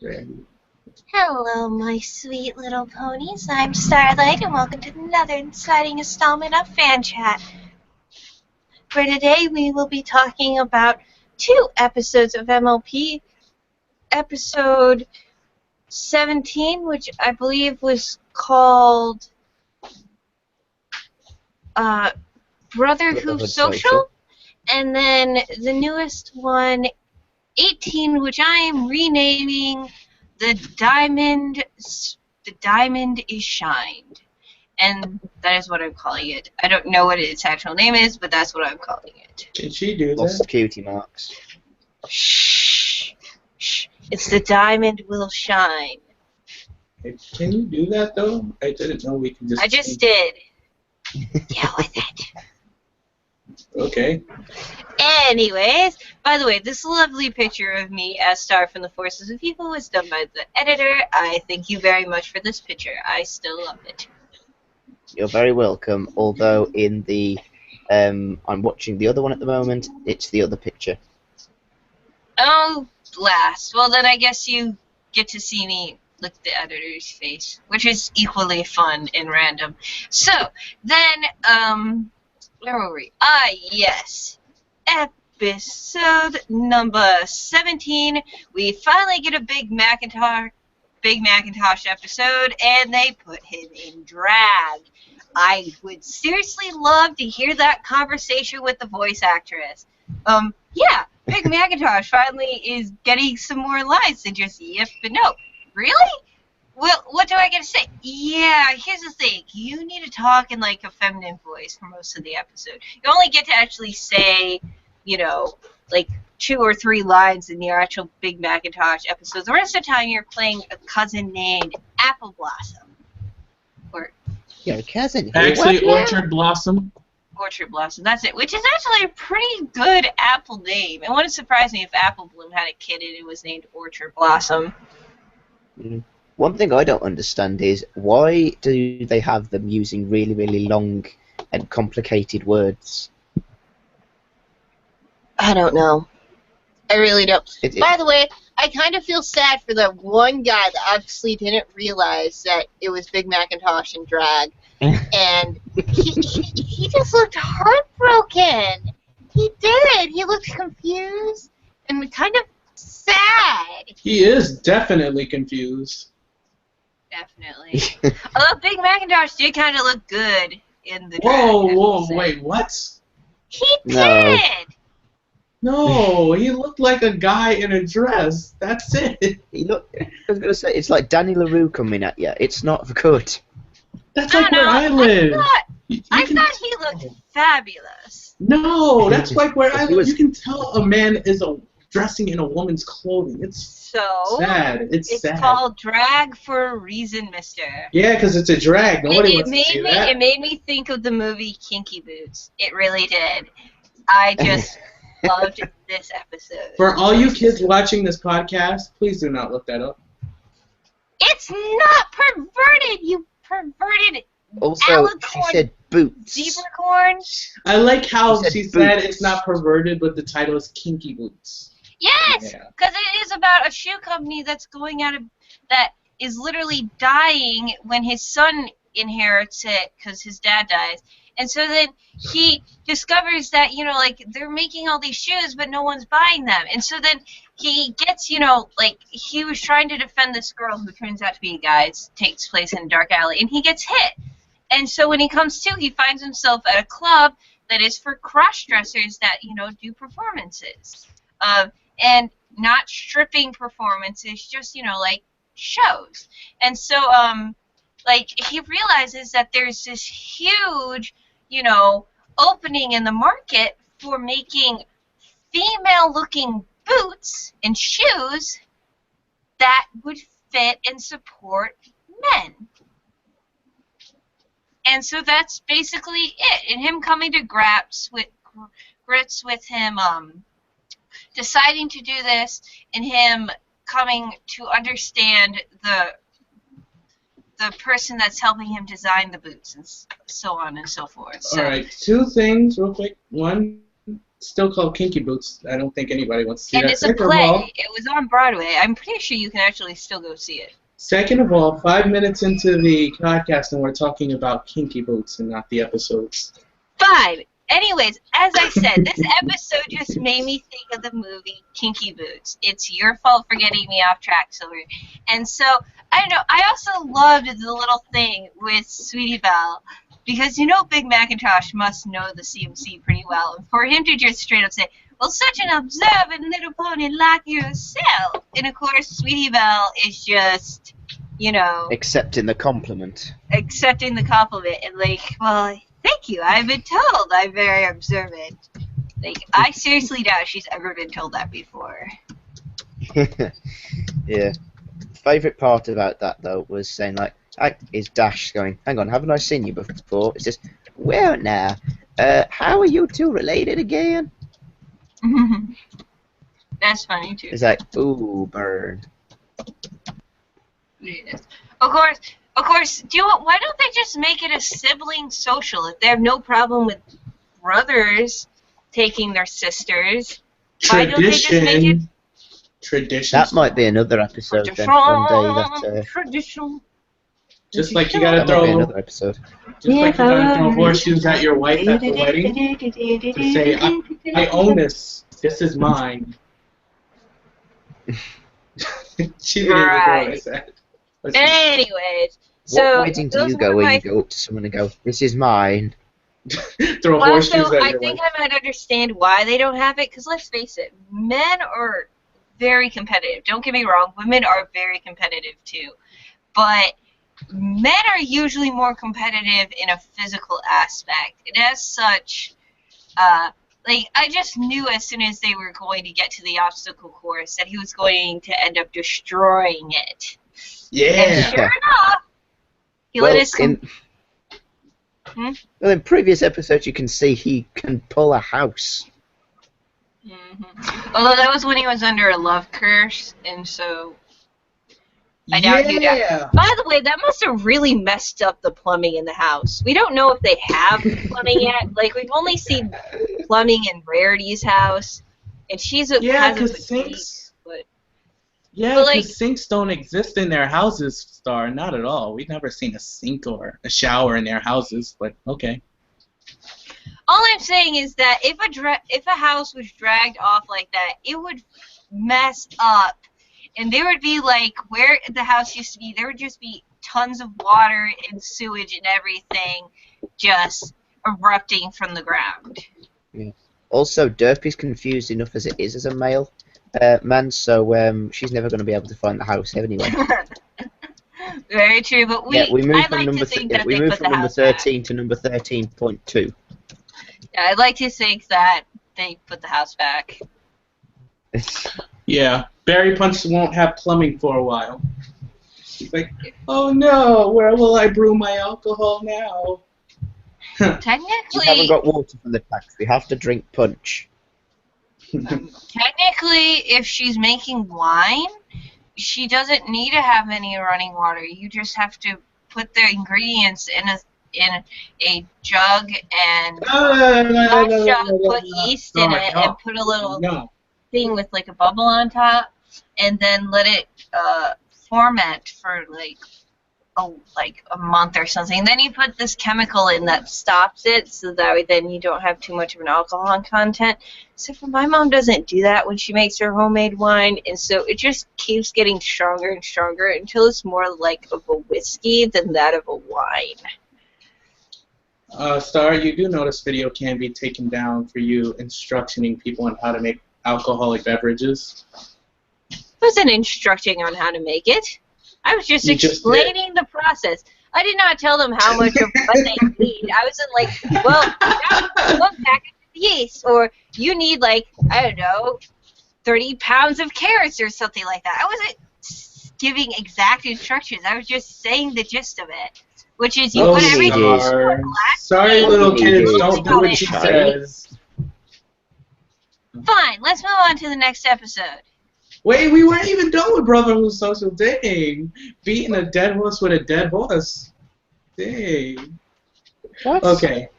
Randy. Hello, my sweet little ponies. I'm Starlight, and welcome to another exciting installment of fanchat. For today, we will be talking about two episodes of MLP. Episode 17, which I believe was called uh, Brotherhood Brotherhood Social. Social, and then the newest one, 18, which I am renaming The Diamond is Shined. And that is what I'm calling it. I don't know what its actual name is, but that's what I'm calling it. Can she do Lost that? cutie marks. Shh. Shh. It's the diamond will shine. Can you do that though? I didn't know we could just. I just did. Deal with it. Okay. Anyways, by the way, this lovely picture of me as Star from the Forces of Evil was done by the editor. I thank you very much for this picture. I still love it. You're very welcome. Although in the I'm watching the other one at the moment. It's the other picture. Oh, blast. Well, then I guess you get to see me lick the editor's face, which is equally fun and random. So, then, where were we? Yes. Episode number 17. We finally get a big Macintosh episode, and they put him in drag. I would seriously love to hear that conversation with the voice actress. Yeah, Big Macintosh finally is getting some more lines than just yep and no. Really? Well, what do I get to say? Yeah, here's the thing. You need to talk in, like, a feminine voice for most of the episode. You only get to actually say, like, 2 or 3 lines in the actual Big Macintosh episode. The rest of the time, you're playing a cousin named Apple Blossom. Or Your cousin. Actually, Yeah. Orchard Blossom. Orchard Blossom, that's it. Which is actually a pretty good apple name. It wouldn't surprise me if Apple Bloom had a kid and it was named Orchard Blossom. One thing I don't understand is why do they have them using really, really long and complicated words? I don't know. I really don't. It- By the way, I kind of feel sad for that one guy that obviously didn't realize that it was Big Macintosh in drag. And he just looked heartbroken. He did. He looked confused and kind of sad. He is definitely confused. Definitely. Although Big Macintosh did kind of look good in the drag. Whoa, wait, what? He No. did. No, he looked like a guy in a dress. That's it. I was gonna say it's like Danny LaRue coming at you. It's not good. That's like where I live. I thought he looked fabulous. No, that's like where I He live. was- You can tell a man is dressing in a woman's clothing. It's So sad. It's sad. called drag for a reason, mister. Yeah, because it's a drag. Nobody wants to see that. It made me think of the movie Kinky Boots. It really did. I just loved this episode. For all you kids watching this podcast, please do not look that up. It's not perverted, you perverted Also, she alicorn said boots. zebracorn. I like how She said she said boots. it's not perverted, but the title is Kinky Boots. Yes, Yeah. because it is about a shoe company that's going out of that is literally dying when his son inherits it because his dad dies. And so then he discovers that, like, they're making all these shoes, but no one's buying them. And so then he gets, like, he was trying to defend this girl who turns out to be a guy. It takes place in a dark alley, and he gets hit. And so when he comes to, he finds himself at a club that is for cross-dressers that, do performances. And not stripping performances, just, like, shows. And so, like, he realizes that there's this huge, opening in the market for making female-looking boots and shoes that would fit and support men. And so that's basically it. And him coming to grips with him, deciding to do this, and him coming to understand the person that's helping him design the boots and so on and so forth. So, Alright, 2 things real quick. One, Still called Kinky Boots. I don't think anybody wants to see And that. it's a play. It was on Broadway. I'm pretty sure you can actually still go see it. Second of all, 5 minutes into the podcast, and we're talking about Kinky Boots and not the episodes. Fine. Anyways, as I said, this episode just made me think of the movie Kinky Boots. It's your fault for getting me off track, Silver. And so, I don't know, I also loved the little thing with Sweetie Belle, because you know Big Macintosh must know the CMC pretty well. And for him to just straight up say, well, such an observant little pony like yourself. And of course, Sweetie Belle is just, you know, Accepting the compliment. accepting the compliment and like, well, thank you. I've been told I'm very observant. Like, I seriously doubt she's ever been told that before. Yeah. Favourite part about that though was saying like, is Dash going, hang on, haven't I seen you before? It's just, well now, how are you two related again? That's funny too. It's like, ooh, burn. Yes. Of course. Why don't they just make it a sibling social? If they have no problem with brothers taking their sisters, why don't they just make it Tradition. That might be another episode then, one day. traditional? Just like you gotta That might be throw. another episode. Just like you gotta throw horseshoes at your wife at the wedding to say, I own this. This is mine. She didn't even know what I said. But she- Anyways, so What wedding do those you go were where my you go up to someone and go, this is mine? throw Well, horseshoes so at I your think wife. I might understand why they don't have it, because let's face it, men are very competitive. Don't get me wrong, women are very competitive too. But men are usually more competitive in a physical aspect. And as such, like, I just knew as soon as they were going to get to the obstacle course that he was going to end up destroying it. And Yeah. sure enough, he Well, let us... Well, in previous episodes you can see he can pull a house. Although that was when he was under a love curse, and so I doubt he would. Yeah. By the way, that must have really messed up the plumbing in the house. We don't know if they have plumbing yet. Like, we've only seen plumbing in Rarity's house, and she's a Yeah, has a because boutique, sinks. but Yeah, But, because like- sinks don't exist in their houses, Star. Not at all. We've never seen a sink or a shower in their houses, but okay. all I'm saying is that if a house was dragged off like that, it would mess up. And there would be, like, where the house used to be, there would just be tons of water and sewage and everything just erupting from the ground. Also, Derpy's confused enough as it is as a male man, so she's never going to be able to find the house anyway. Very true, but We moved I'd from like to number think that we they moved put from the number house back. 13 to number 13.2. Yeah, I'd like to think that they put the house back. Yeah, Barry Punch won't have plumbing for a while. He's like, oh no, where will I brew my alcohol now? We haven't Technically, got water from the taps. We have to drink punch. if she's making wine, she doesn't need to have any running water. You just have to put the ingredients in a jug and mash up, put yeast in it, and put a little No. thing with like a bubble on top, and then let it ferment for like a month or something. Then you put this chemical in that stops it, so that way then you don't have too much of an alcohol content. So for my mom doesn't do that when she makes her homemade wine, and so it just keeps getting stronger and stronger until it's more like of a whiskey than that of a wine. Star, you do know this video can be taken down for you instructioning people on how to make alcoholic beverages. I wasn't instructing on how to make it. I was just You just explaining the process. I did not tell them how much of what they need. I wasn't like, well, you need 1 packet of yeast, or you need, like, I don't know, 30 pounds of carrots or something like that. I wasn't giving exact instructions. I was just saying the gist of it, which is you put everything in Star. a glass. Sorry, little You kids, did. don't do what she says. Fine, let's move on to the next episode. Wait, we weren't even done with Brotherhood Social. Dang. Beating a dead horse with a dead horse. Dang. What? Okay.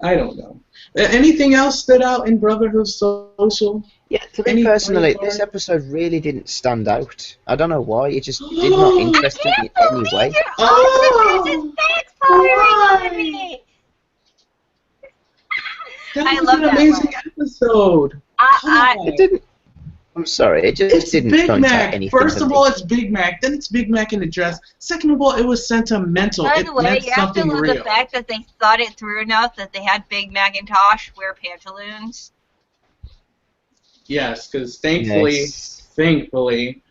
I don't know. Anything else stood out in Brotherhood Social? Yeah, to me Any personally, funny this part? episode really didn't stand out. I don't know why. It just did not I interest me can't in any believe way. you're also Oh, just backfiring on why? me. That I was love an that amazing part. episode. Come It on. didn't. I'm sorry. It just It's didn't Big point out Mac. anything First for of me. all, it's Big Mac. Then it's Big Mac in a dress. Second of all, it was sentimental. By It the way, meant you have to something love the real. fact that they thought it through enough that they had Big Macintosh wear pantaloons. Yes, because Yes. thankfully,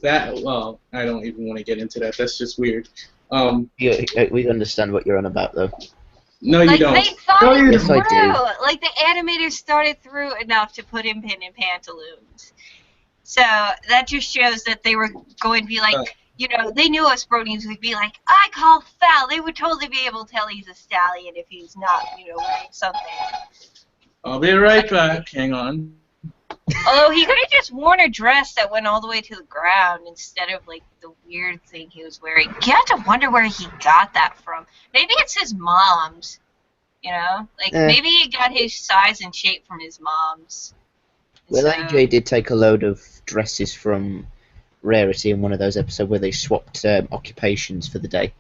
that, well, I don't even want to get into that. That's just weird. We understand what you're on about, though. No, you Like, don't. they thought No, it you Yes, I don't. do. through. Like, the animators thought it through enough to put him in pantaloons. So, that just shows that they were going to be like, you know, they knew us Bronies would be like, I call foul. They would totally be able to tell he's a stallion if he's not, you know, wearing something. I'll be right back. Hang on. Although he could have just worn a dress that went all the way to the ground instead of like the weird thing he was wearing. You have to wonder where he got that from. Maybe it's his mom's. You know, like maybe he got his size and shape from his mom's. Well, So, AJ did take a load of dresses from Rarity in one of those episodes where they swapped occupations for the day.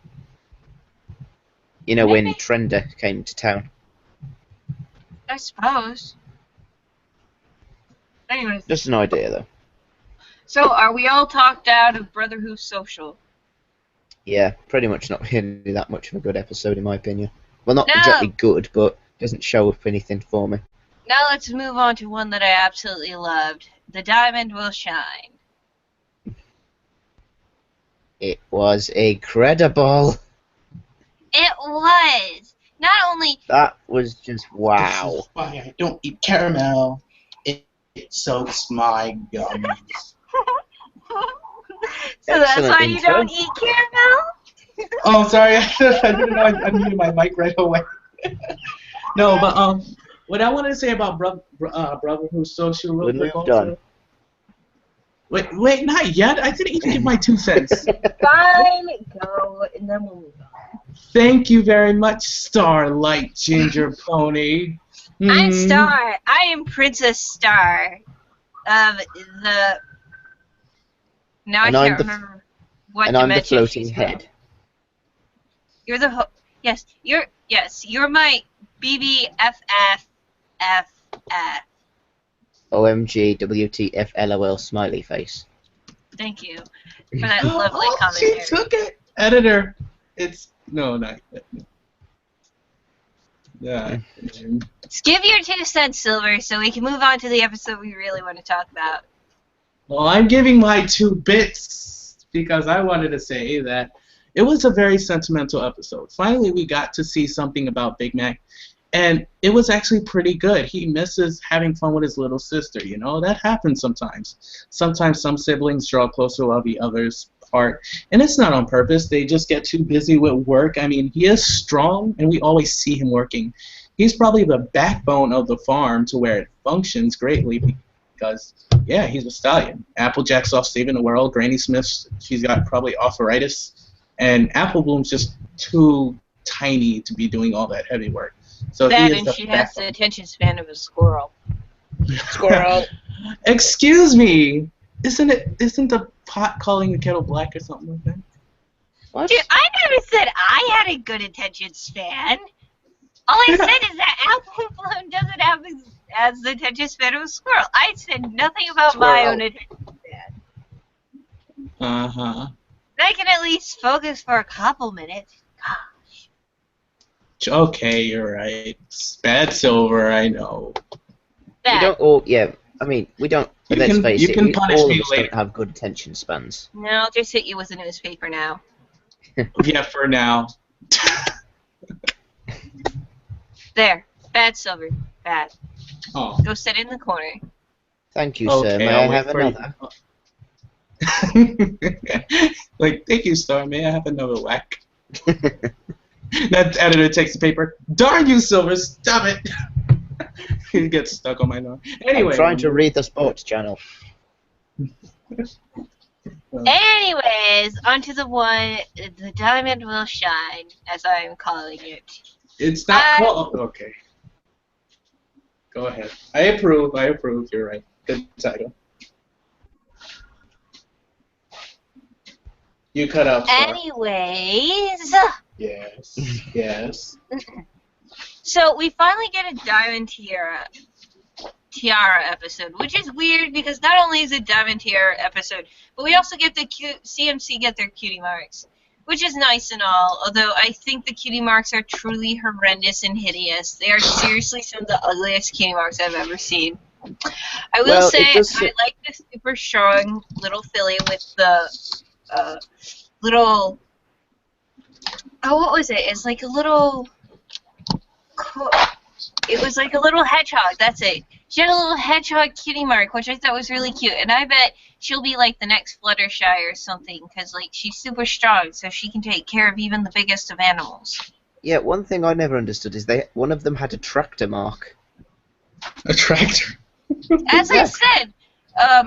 You know, when Maybe. Trender came to town. I suppose. Anyways, Just an idea, though. so are we all talked out of Brotherhood Social? Yeah, pretty much not really that much of a good episode, in my opinion. Well, not No. exactly good, but doesn't show up anything for me. Now let's move on to one that I absolutely loved. The Diamond Will Shine. It was incredible. It was. Not only That was just This wow. is why I don't eat caramel. It soaks my gums. so that's Excellent why you intro. don't eat caramel? Oh, sorry. I didn't know I muted my mic right away. No, but what I wanted to say about Brotherhood Social real We quick moved also. on. Wait, not yet. I didn't even give my 2 cents. Fine, go, and then we'll move on. Thank you very much, Starlight Ginger Pony. I'm Hmm. Star. I am Princess Star of the. Now And I I'm can't the- remember what And I'm the dimension floating she's from. head. You're the you're my BBFFFF. OMG, WTF, LOL, smiley face. Thank you for that lovely Oh, commentary. she took it. Editor. It's no, not yet. Yeah. Let's give your 2 cents, Silver, so we can move on to the episode we really want to talk about. Well, I'm giving my 2 bits because I wanted to say that it was a very sentimental episode. Finally, we got to see something about Big Mac, and it was actually pretty good. He misses having fun with his little sister, you know? That happens sometimes. Sometimes some siblings draw closer while the others part, and it's not on purpose. They just get too busy with work. I mean, he is strong, and we always see him working. He's probably the backbone of the farm to where it functions greatly because, yeah, he's a stallion. Applejack's off saving the world. Granny Smith's, she's got probably arthritis, and Apple Bloom's just too tiny to be doing all that heavy work. So That he is and the she has the backbone. attention span of a squirrel. Squirrel. Excuse me. Isn't the pot calling the kettle black or something like that? What? Dude, I never said I had a good attention span. All I said is that Apple Bloom doesn't have as the attention span of a squirrel. I said nothing about my Squirrel. own attention span. Uh-huh. I can at least focus for a couple minutes. Okay, you're right. Bad Silver, I know. We That. don't all, yeah, I mean, we don't, You let's can- face you it, can punish all me of us later. don't have good attention spans. No, I'll just hit you with a newspaper now. Yeah, for now. There. Bad, Silver. Bad. Oh. Go sit in the corner. Thank you, sir. May I'll I wait have for another? you. Like, thank you, Star. May I have another whack? That editor takes the paper. Darn you, Silver! Stop it! He gets stuck on my nose. Anyway. I'm trying to read the sports channel. Anyways, onto the one, the diamond will shine, as I'm calling it. It's not I- called. Okay. Go ahead. I approve. You're right. Good title. You cut out Star. Anyways. Yes. So we finally get a Diamond Tiara episode, which is weird because not only is it Diamond Tiara episode, but we also get the CMC get their cutie marks, which is nice and all. Although I think the cutie marks are truly horrendous and hideous. They are seriously some of the ugliest cutie marks I've ever seen. I will say I like the super strong little filly with the little. Oh, what was it? It's like a little. It was like a little hedgehog. That's it. She had a little hedgehog cutie mark, which I thought was really cute. And I bet she'll be like the next Fluttershy or something, because like she's super strong, so she can take care of even the biggest of animals. Yeah, one thing I never understood is one of them had a tractor mark. A tractor? As I said.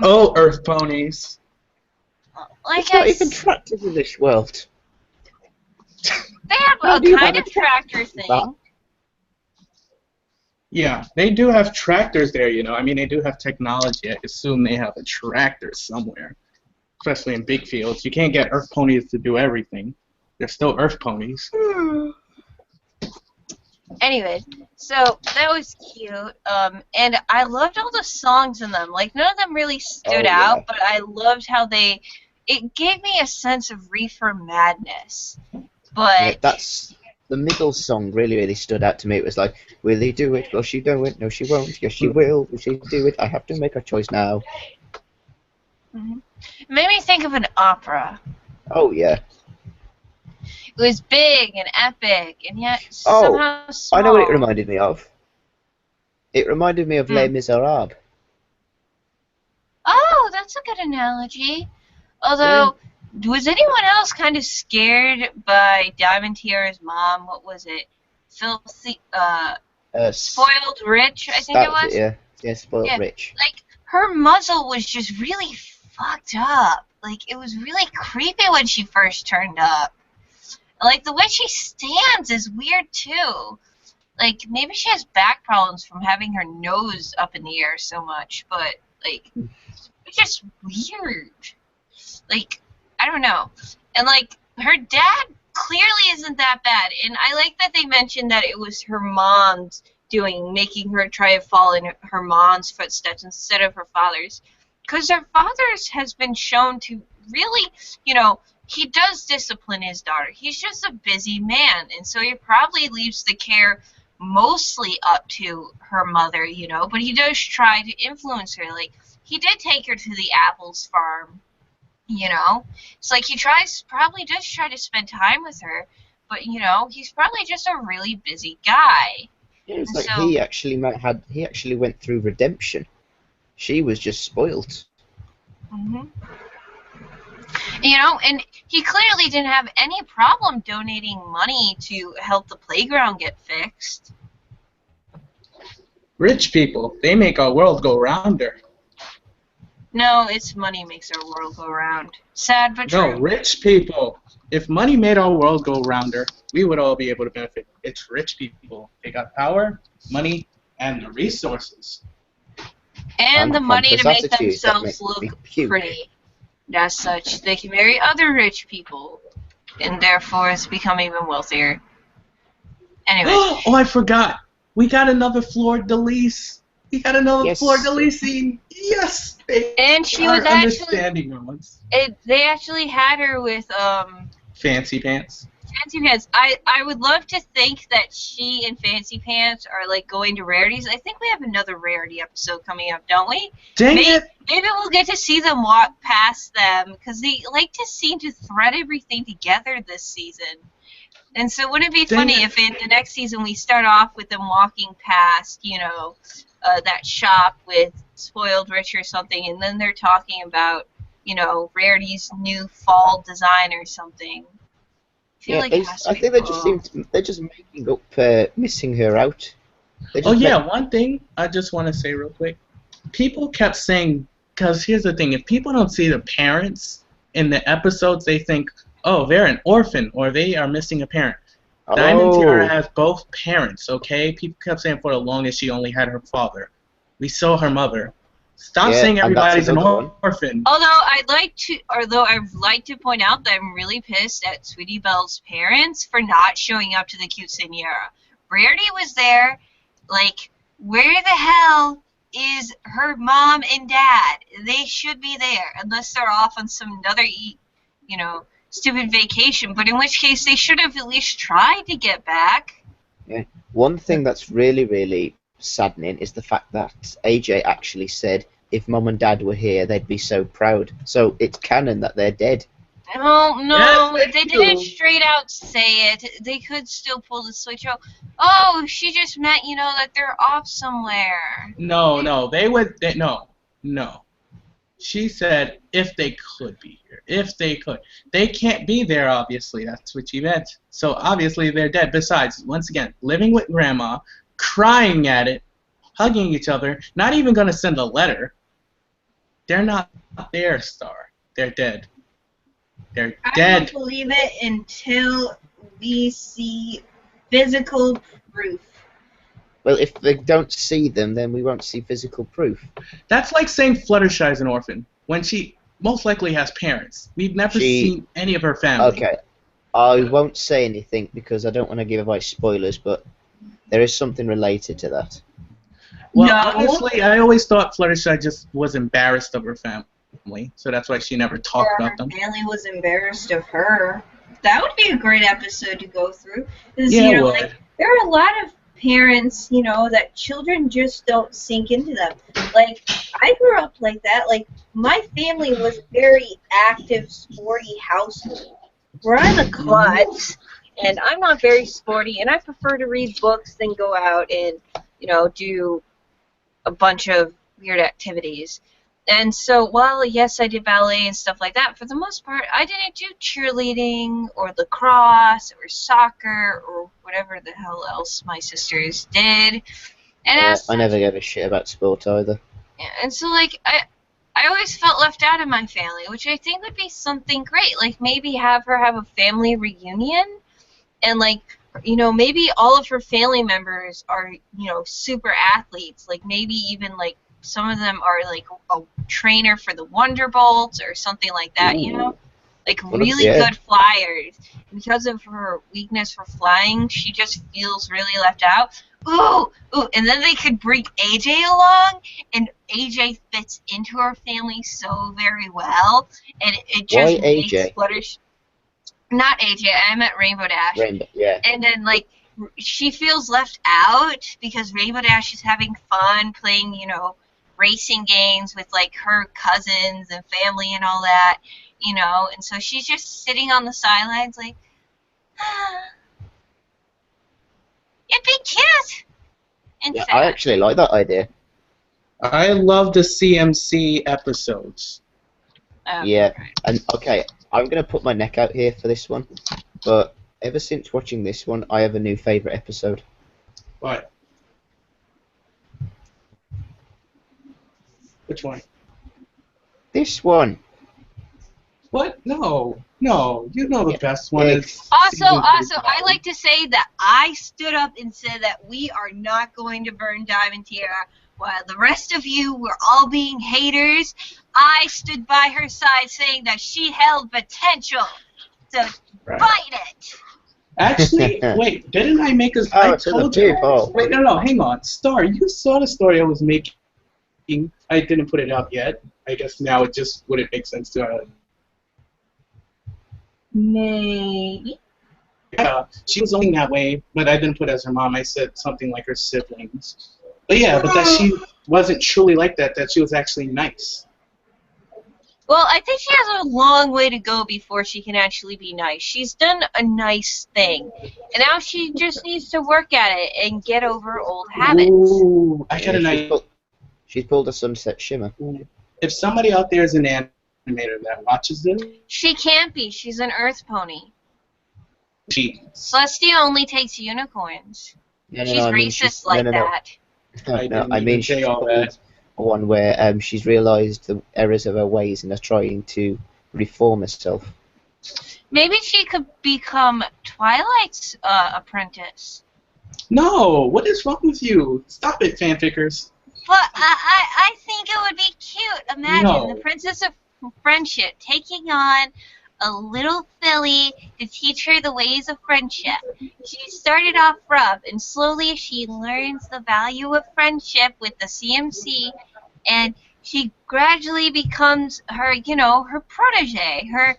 Earth ponies. There's not even tractors in this world. They have a kind of tractor thing. Yeah, they do have tractors there, you know. I mean, they do have technology. I assume they have a tractor somewhere, especially in big fields. You can't get Earth ponies to do everything. They're still Earth ponies. Anyway, so that was cute. And I loved all the songs in them. Like, none of them really stood out, but I loved how it gave me a sense of reefer madness. But yeah, the middle song really stood out to me. It was like, will he do it? Will she do it? No, she won't. Yes, she will. Will she do it? I have to make a choice now. Mm-hmm. It made me think of an opera. Oh, yeah. It was big and epic, and yet somehow small. I know what it reminded me of. It reminded me of Les Miserables. Oh, that's a good analogy. Although, was anyone else kind of scared by Diamond Tiara's mom? What was it? Filthy, spoiled rich, I think it was? Yeah, spoiled rich. Like, her muzzle was just really fucked up. Like, it was really creepy when she first turned up. Like, the way she stands is weird, too. Like, maybe she has back problems from having her nose up in the air so much, but, like, it's just weird. Like, I don't know. And, like, her dad clearly isn't that bad. And I like that they mentioned that it was her mom's doing, making her try to follow in her mom's footsteps instead of her father's. Because her father's has been shown to really, you know, he does discipline his daughter. He's just a busy man. And so he probably leaves the care mostly up to her mother, you know. But he does try to influence her. Like, he did take her to the Apples farm. You know, it's like he probably does try to spend time with her, but you know, he's probably just a really busy guy. Yeah, it's like he actually went through redemption. She was just spoilt. Mm-hmm. You know, and he clearly didn't have any problem donating money to help the playground get fixed. Rich people, they make our world go rounder. No, it's money makes our world go round. Sad but true. No, rich people. If money made our world go rounder, we would all be able to benefit. It's rich people. They got power, money, and the resources. And the money to make themselves look pretty. As such, they can marry other rich people, and therefore it's become even wealthier. Anyway. Oh, I forgot. We got another fleur-de-lis. We got another fleur-de-lis scene. Yes! And she was understanding moments. They actually had her with Fancy Pants. Fancy Pants. I would love to think that she and Fancy Pants are like going to rarities. I think we have another rarity episode coming up, don't we? Dang it! Maybe we'll get to see them walk past them because they like to seem to thread everything together this season. And so wouldn't it be funny if in the next season we start off with them walking past, you know, that shop with Spoiled Rich or something, and then they're talking about, you know, Rarity's new fall design or something. I think they're just making up missing her out. One thing I just want to say real quick. People kept saying, because here's the thing, if people don't see the parents in the episodes, they think, oh, they're an orphan or they are missing a parent. Diamond Tiara Oh, has both parents, okay? People kept saying for the longest she only had her father. We saw her mother. Stop yeah, saying and that's everybody's an another one. orphan. Although I'd like to point out that I'm really pissed at Sweetie Belle's parents for not showing up to the quinceañera. Rarity was there. Like, where the hell is her mom and dad? They should be there, unless they're off on some other, stupid vacation. But in which case, they should have at least tried to get back. Yeah. One thing that's really, really saddening is the fact that AJ actually said if Mum and Dad were here, they'd be so proud. So it's canon that they're dead. Oh, no, Yes, they they didn't do. straight out say it. They could still pull the switch. Oh, she just meant, that they're off somewhere. No, no. She said if they could be here, if they could. They can't be there, obviously. That's what she meant. So obviously they're dead. Besides, once again, living with grandma, crying at it, hugging each other, not even going to send a letter. They're not there, Star. They're dead. They're I dead. don't believe it until we see physical proof. Well, if they don't see them, then we won't see physical proof. That's like saying Fluttershy's an orphan when she most likely has parents. We've never seen any of her family. Okay, I won't say anything because I don't want to give away spoilers, but there is something related to that. Well, No. honestly, I always thought Fluttershy just was embarrassed of her family, so that's why she never talked Or about her them. family was embarrassed of her. That would be a great episode to go through. 'Cause, Yeah, it would. like, there are a lot of parents, that children just don't sink into them. Like, I grew up like that. Like, my family was a very active, sporty household. Where I'm a klutz, and I'm not very sporty, and I prefer to read books than go out and, do a bunch of weird activities. And so, while yes, I did ballet and stuff like that, for the most part, I didn't do cheerleading or lacrosse or soccer or whatever the hell else my sisters did. And I never gave a shit about sport either. and so, like, I always felt left out of my family, which I think would be something great. Like, maybe have her have a family reunion, and, like, maybe all of her family members are, super athletes. Like, maybe even, like, some of them are, like, a trainer for the Wonderbolts or something like that, Like, really good flyers. Because of her weakness for flying, she just feels really left out. Ooh, and then they could bring AJ along, and AJ fits into her family so very well, and it just Why makes AJ? Fluttershy. Not AJ, I meant Rainbow Dash. Rainbow, yeah. And then, like, she feels left out because Rainbow Dash is having fun playing, racing games with, like, her cousins and family and all that, and so she's just sitting on the sidelines like, it'd be cute. And Yeah, sad. I actually like that idea. I love the CMC episodes. Yeah, and okay, I'm going to put my neck out here for this one, but ever since watching this one, I have a new favourite episode. What? Which one? This one. What? No. You know the best one Yeah. is. Also, season 3. I like to say that I stood up and said that we are not going to burn Diamond Tiara, while the rest of you were all being haters. I stood by her side saying that she held potential. So Right. fight it. Actually, wait, didn't I make a... Oh, I it's in the told you. people. Wait, no, hang on. Star, you saw the story I was making. I didn't put it out yet. I guess now it just wouldn't make sense to... Maybe. She was only that way, but I didn't put as her mom. I said something like her siblings. But yeah, but that she wasn't truly like that, that she was actually nice. Well, I think she has a long way to go before she can actually be nice. She's done a nice thing, and now she just needs to work at it and get over old habits. Ooh, I got an idea. She's pulled a Sunset Shimmer. If somebody out there is an animator that watches this, She can't be. She's an Earth pony. she... Celestia only takes unicorns. No, She's racist like that. I No, didn't I mean even say she's all pulled that. one where she's realised the errors of her ways and is trying to reform herself. Maybe she could become Twilight's apprentice. No, what is wrong with you? Stop it, fanfickers. But I think it would be cute. Imagine No. the Princess of Friendship taking on a little filly to teach her the ways of friendship. She started off rough, and slowly she learns the value of friendship with the CMC, and she gradually becomes her, her protege, her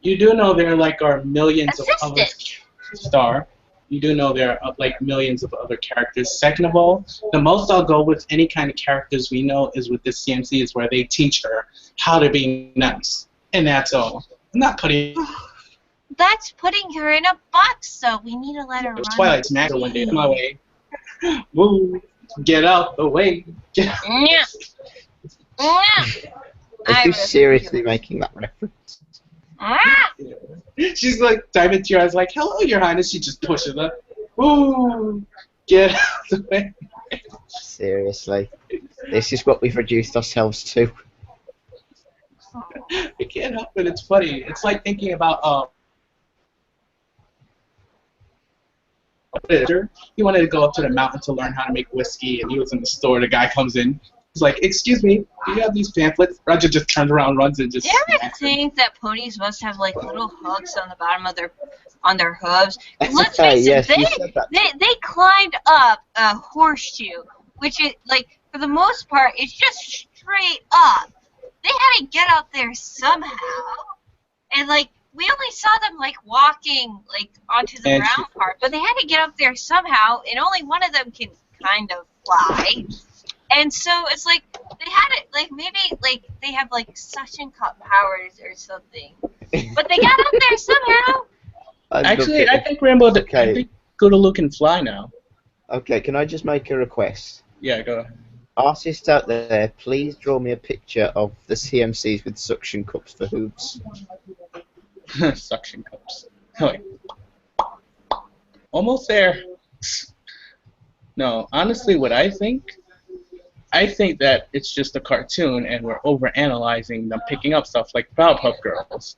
You do know there like are millions of other assistant. star. You do know there are like millions of other characters. Second of all, the most I'll go with any kind of characters we know is with this CMC is where they teach her how to be nice, and that's all. I'm not putting. That's putting her in a box, so we need to let her It was run. Twilight smacked her one day. My way. Woo! Get out the way. Get out. Yeah. Yeah. Are you seriously making that reference? Ah! She's like diving into your eyes, like, "Hello, Your Highness." She just pushes her. Woo! Get out the way. Seriously. This is what we've reduced ourselves to. I can't help it. It's funny. It's like thinking about he wanted to go up to the mountain to learn how to make whiskey, and he was in the store. The guy comes in. He's like, "Excuse me, do you have these pamphlets?" Roger just turns around, runs, and just. Do you ever smacks him. think that ponies must have like little hooks on the bottom of their hooves? 'Cause let's face Yes, it, you said that. they climbed up a horseshoe, which is like for the most part it's just straight up. They had to get up there somehow, and like we only saw them like walking like onto the And ground part, but they had to get up there somehow, and only one of them can kind of fly. And so it's like they had it like maybe like they have like suction cup powers or something, but they got up there somehow. Actually, I think Rambo. Okay. I think Goodaloo can fly now. Okay, can I just make a request? Yeah, go ahead. Artists out there, please draw me a picture of the CMCs with suction cups for hooves. Suction cups. Oh, wait. Almost there. No, honestly, what I think that it's just a cartoon and we're overanalyzing them picking up stuff like Powerpuff Girls.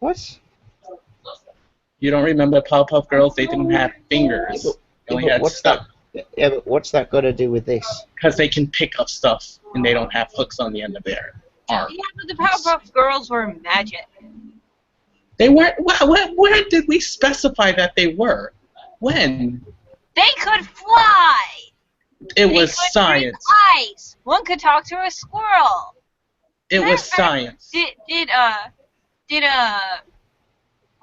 What? You don't remember Powerpuff Girls? They didn't have fingers. They only had stuff. Yeah, but what's that got to do with this? Because they can pick up stuff and they don't have hooks on the end of their arm. Yeah, but the Powerpuff Girls were magic. They weren't. Where did we specify that they were? When? They could fly. It They was could science. breathe ice. One could talk to a squirrel. It was science.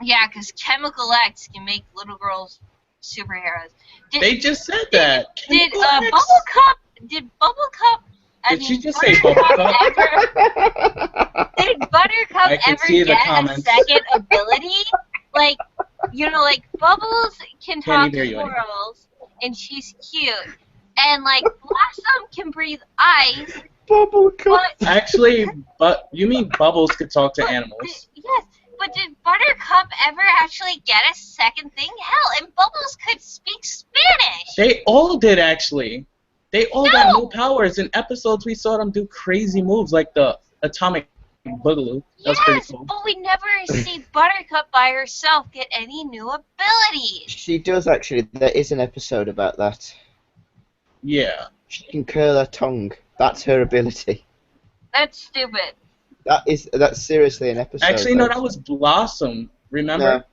Yeah, because Chemical X can make little girls superheroes. They just said that. Did Chemical X. Bubblecup? Did she just say Bubblecup? Did Buttercup I can ever see the get a comments. second ability? Like, like Bubbles can Can't talk even hear to you anymore. squirrels, and she's cute. And like Blossom can breathe ice. Bubblecup. But Actually, but you mean Bubbles could talk to animals? yes, but did Buttercup ever actually get a second thing? Hell, and Bubbles could speak Spanish. They all did actually. They all got No. new powers. In episodes, we saw them do crazy moves like the atomic boogaloo. That was pretty Yes, cool. but we never see Buttercup by herself get any new abilities. She does actually. There is an episode about that. Yeah. She can curl her tongue. That's her ability. That's stupid. That's seriously an episode. Actually, no, though. that was Blossom. Remember?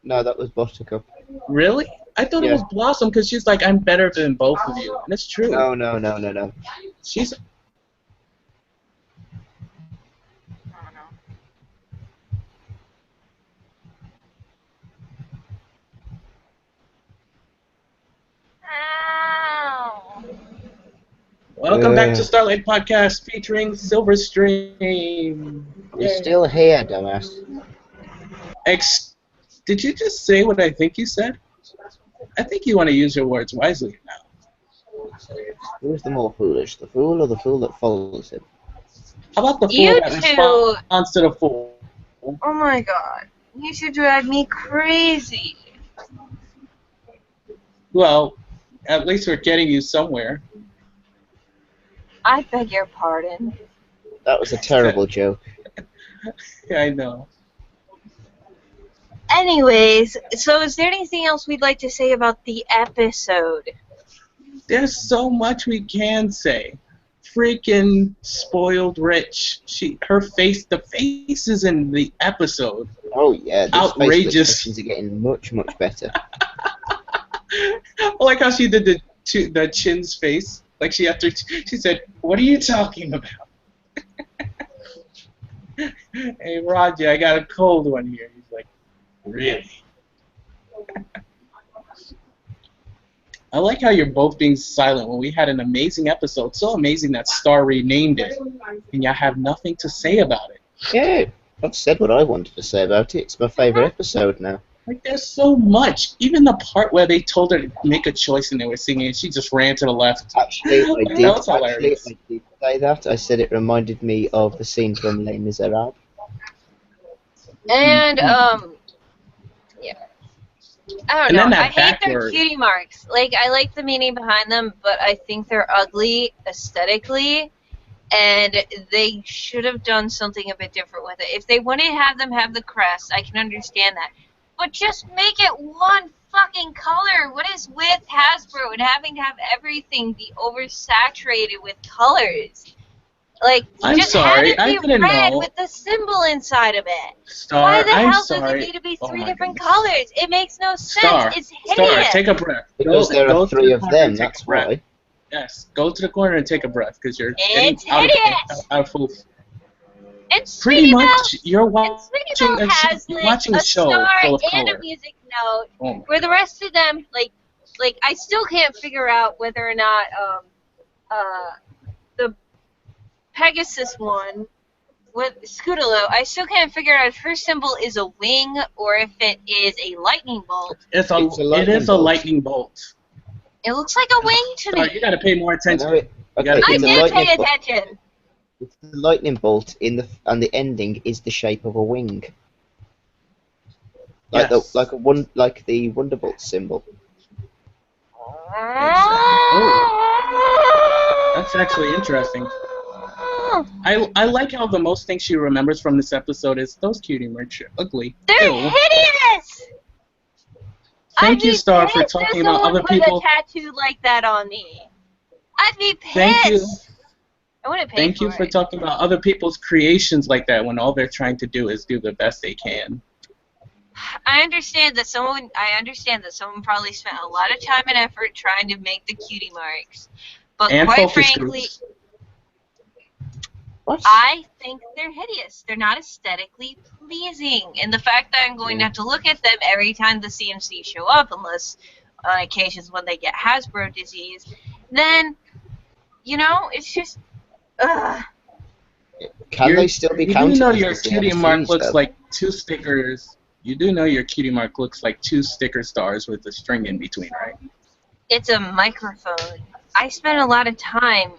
No, that was Buttercup. Really? I thought it Yeah. was Blossom because she's like, I'm better than both of you. And it's true. No. She's. I don't know. Ow. Welcome back to Starlight Podcast featuring Silver Stream. You're Yay. still here, dumbass. Did you just say what I think you said? I think you want to use your words wisely now. Who's the more foolish, the fool or the fool that follows him? How about the fool You that two. responds to the fool? Oh my god. You should drive me crazy. Well, at least we're getting you somewhere. I beg your pardon. That was a terrible joke. Yeah, I know. Anyways, so is there anything else we'd like to say about the episode? There's so much we can say. Freaking spoiled rich. The faces in the episode. Oh yeah, these Outrageous. facial expressions are getting much better. I like how she did the chin's face. Like she said, "What are you talking about?" Hey Roger, I got a cold one here. He's like, "Really?" I like how you're both being silent when we had an amazing episode. So amazing that Star renamed it, and y'all have nothing to say about it. Yeah, I've said what I wanted to say about it. It's my favourite episode now. Like, there's so much. Even the part where they told her to make a choice and they were singing, and she just ran to the left. Actually, I That did. was hilarious. I did say that. I said it reminded me of the scene from Les Miserables. And yeah. I don't And then know. that I hate their backward- cutie marks. Like, I like the meaning behind them, but I think they're ugly aesthetically, and they should have done something a bit different with it. If they wanted to have them have the crest, I can understand that. But just make it one fucking color. What is with Hasbro and having to have everything be oversaturated with colors? Like, I'm just sorry, have it I be didn't red know. with the symbol inside of it. Star, Why the I'm hell sorry. does it need to be Oh three my different goodness. colors? It makes no sense. Star, It's hideous. Star, take a breath. Because there Go are to 3 the of corner them, and take that's a breath. why. Yes, go to the corner and take a breath because you're It's getting hideous. out of full. And Pretty Sweetie much, Belle, you're and watching Sweetie Belle a show. has You're like watching a a show star full of and color. a music note, Oh my where the rest of them, like I still can't figure out whether or not the Pegasus one with Scudalo, I still can't figure out if her symbol is a wing or if it is a lightning bolt. It is lightning a bolt. lightning bolt. It looks like a wing to Star, me. you got to pay more I attention. know it. Okay, gotta I it's a did lightning pay bolt. attention. It's the lightning bolt and the ending is the shape of a wing. Like Yes. like the Wonderbolt symbol. That's actually interesting. I like how the most thing she remembers from this episode is those cutie merch are ugly. They're Ew. hideous! Thank I'd you, be Star, for pissed if talking about someone other put people. a tattoo like that on me. I'd be pissed. Thank you. I wouldn't pay Thank for you for it. talking about other people's creations like that when all they're trying to do is do the best they can. I understand that someone probably spent a lot of time and effort trying to make the cutie marks. But And quite focus frankly, groups. What? I think they're hideous. They're not aesthetically pleasing. And the fact that I'm going to have to look at them every time the CMC show up, unless on occasions when they get Hasbro disease, then, it's just, ugh. Can they still be You counted? do know as your the cutie CMC mark looks stuff? like 2 stickers. You do know your cutie mark looks like 2 sticker stars with a string in between, right? It's a microphone. I spent a lot of time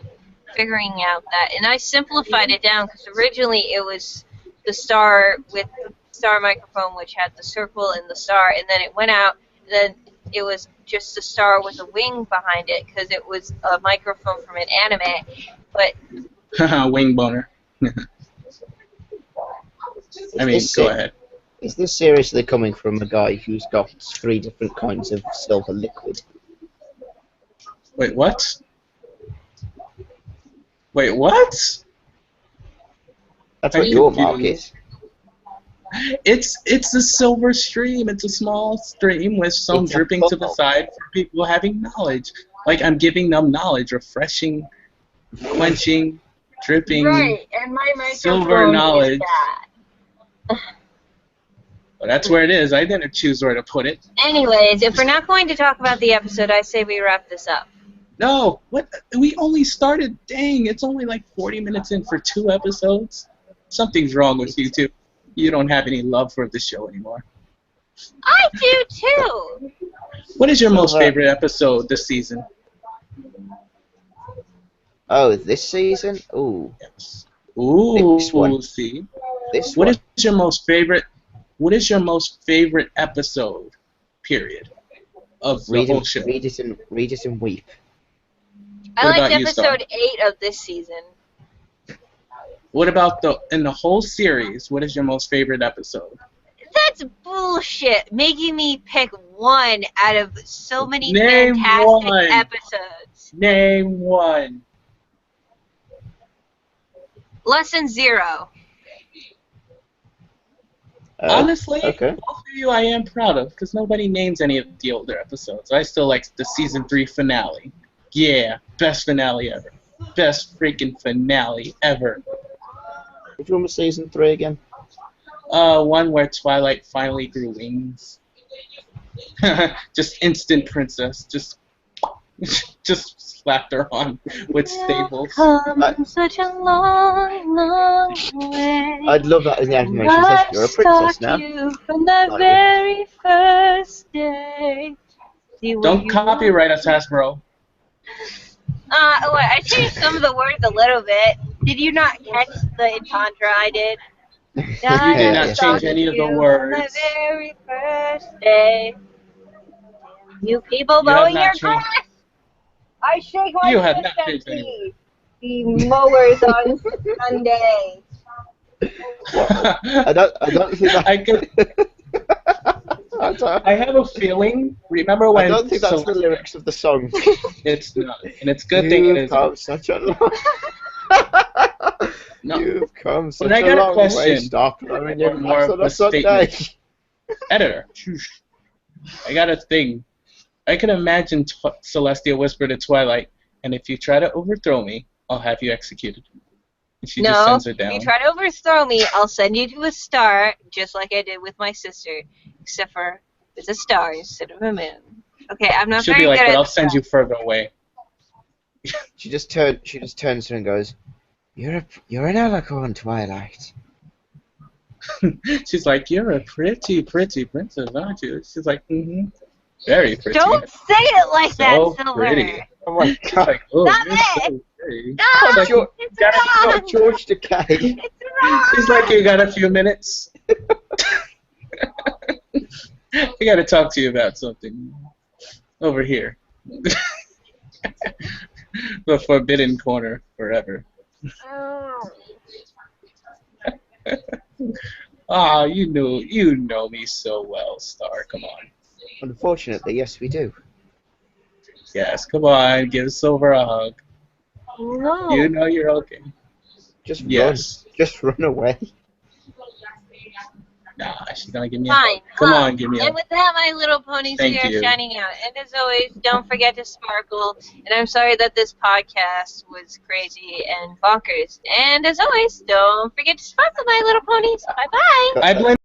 figuring out that, and I simplified it down because originally it was the star with the star microphone, which had the circle and the star, and then it went out, and then it was just a star with a wing behind it because it was a microphone from an anime. But Haha, wing boner. I mean, go ahead. Is this seriously coming from a guy who's got 3 different kinds of silver liquid? Wait, what? Wait, what? That's Are what you your mark confused? is. It's a silver stream. It's a small stream with some It's a dripping to the funnel. side for people having knowledge. Like I'm giving them knowledge, refreshing, quenching, dripping. right, and my microphone Silver knowledge. is that. Well, that's where it is. I didn't choose where to put it. Anyways, if we're not going to talk about the episode, I say we wrap this up. No, what? We only started. Dang, it's only like 40 minutes in for 2 episodes. Something's wrong with you two. You don't have any love for the show anymore. I do too. What is your most So, favorite episode this season? Oh, this season? Ooh, Yes. Ooh, This one. see. this What one. is your most favorite? What is your most favorite episode? Period. Of the Read whole it, show. read it and weep. I What liked about you, Star? episode 8 of this season. What about in the whole series? What is your most favorite episode? The That's bullshit. Making me pick one out of so many Name fantastic one. episodes. Name one. Lesson 0. Honestly, okay. both of you I am proud of, because nobody names any of the older episodes. I still like the season 3 finale. Yeah, best finale ever. Best freaking finale ever. Which one was season 3 again? One where Twilight finally grew wings. Just instant princess. Just slapped her on with staples. Come such a long, long way. I'd love that in the animation. It says you're a princess now. You from the Like it. very first day. See what Don't you copyright us, Hasbro. I changed some of the words a little bit. Did you not catch the entendre I did? You did not change any of the words. From the very first day. You people You have mowing your not changed. grass! I shake my You have fist not at changed any. the mowers on Sunday. I don't think that. I could. I have a feeling. Remember when? I don't think that's the lyrics of the song. It's not, and it's a good thing it You've is. come such a long. No. You've come such I got a a long way. question. Stop blowing your More grass of on a a Sunday. Editor. I got a thing. I can imagine Celestia whisper to Twilight, and if you try to overthrow me, I'll have you executed. And she just sends her If down. you try to overthrow me, I'll send you to a star, just like I did with my sister, except for it's a star instead of a moon. Okay, I'm not She'll very be like, good but at I'll this send you stuff. further away. She just turns to her and goes, "You're an alicorn, Twilight." She's like, you're a pretty, pretty princess, aren't you? She's like, mm-hmm. Very pretty. Don't say it like So that, Silver. pretty. Oh my She's god! like, oh, Stop you're it! so pretty. Stop! Like, George, It's gotta- wrong! not George Decay. It's wrong! She's like, you got a few minutes? I gotta talk to you about something. Over here. The forbidden corner forever. Ah, you know me so well, Star. Come on. Unfortunately, yes, we do. Yes, come on, give Silver a hug. No. You know you're okay. Just Yes. run. Just run away. Nah, she's gonna give me a Fine. hug. Come on, give me a And with that, my little ponies Thank here you. shining out. And as always, don't forget to sparkle. And I'm sorry that this podcast was crazy and bonkers. And as always, don't forget to sparkle, my little ponies. Bye-bye. I blame